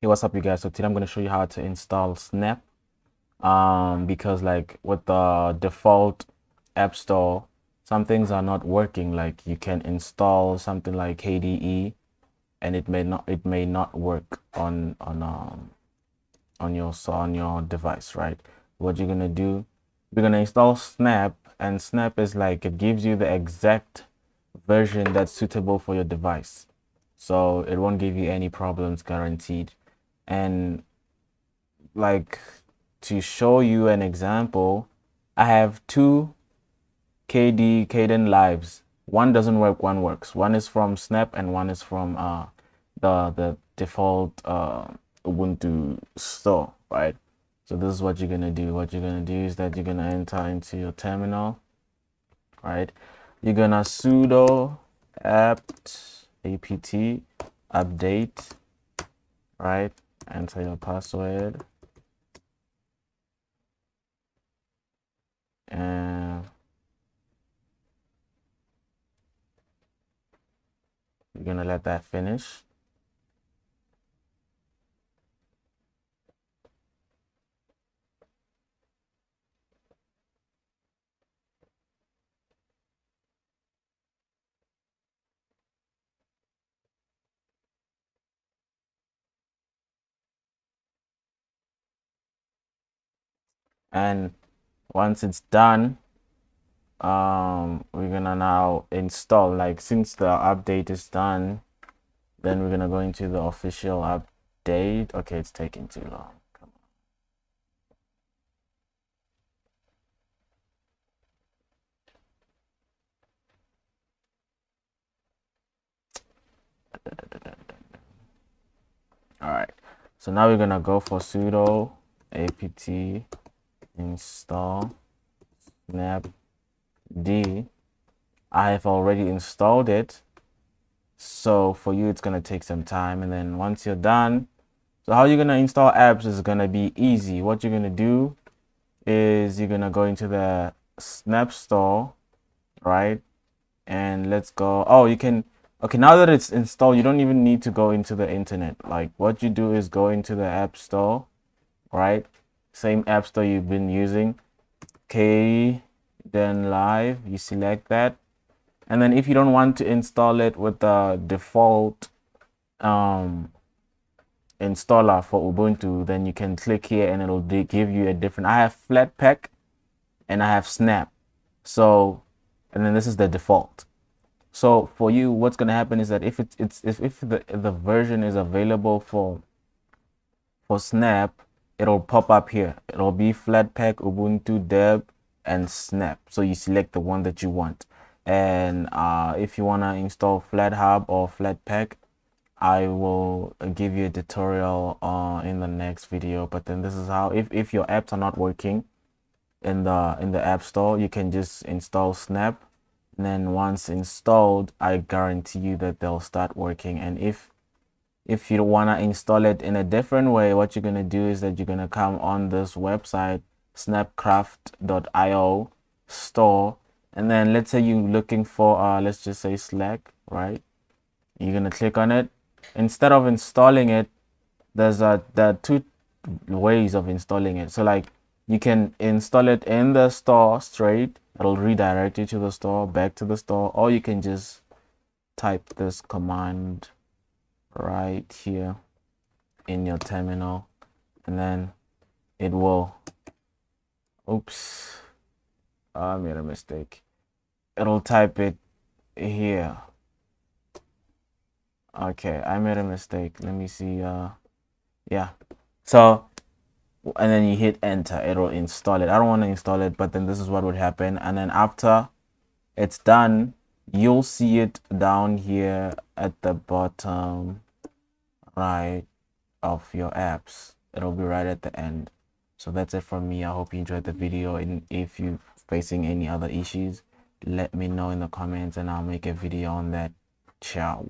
Hey, what's up, you guys? So today I'm going to show you how to install Snap. Because like with the default app store, some things are not working. Like you can install something like KDE, and it may not work on your device, right? What you're gonna do, we're gonna install Snap, and Snap is like it gives you the exact version that's suitable for your device, so it won't give you any problems, guaranteed. And like, to show you an example, I have two Kden lives. One doesn't work, one works. One is from Snap and one is from the default Ubuntu store, right? So this is what you're gonna do. What you're gonna do is that you're gonna enter into your terminal, right? You're gonna sudo apt update, right? Enter your password, and you're gonna let that finish. And once it's done, we're gonna now install, like, since the update is done, then we're gonna go into the official update. Okay, it's taking too long. Come on. All right, so now we're gonna go for sudo apt install snap d. I have already installed it, so for you it's gonna take some time. And then once you're done, so how you're gonna install apps is gonna be easy. What you're gonna do is you're gonna go into the Snap store, right? And let's go. Oh, you can. Okay, now that it's installed, you don't even need to go into the internet. Like, what you do is go into the app store, right? Same app store you've been using. Okay, then live, you select that. And then if you don't want to install it with the default installer for Ubuntu, then you can click here and it'll give you a different. I have Flatpak and I have Snap. So, and then this is the default. So for you, what's gonna happen is that if if the version is available for Snap, it'll pop up here. It'll be Flatpak, Ubuntu, Deb, and Snap. So you select the one that you want. And if you wanna install FlatHub or Flatpak, I will give you a tutorial in the next video. But then this is how, if your apps are not working in the app store, you can just install Snap. And then once installed, I guarantee you that they'll start working. And if you want to install it in a different way, what you're going to do is that you're going to come on this website, snapcraft.io store. And then let's say you're looking for let's just say Slack, right? You're going to click on it. Instead of installing it, there are two ways of installing it. So like, you can install it in the store straight. It'll redirect you to the store, back to the store, or you can just type this command right here in your terminal, and then it will, oops, I made a mistake. It'll type it here. Okay, I made a mistake. Let me see. Yeah. So, and then you hit enter, it'll install it. I don't want to install it, but then this is what would happen. And then after it's done, you'll see it down here at the bottom right of your apps. It'll be right at the end. So that's it from me. I hope you enjoyed the video, and if you're facing any other issues, let me know in the comments and I'll make a video on that. Ciao.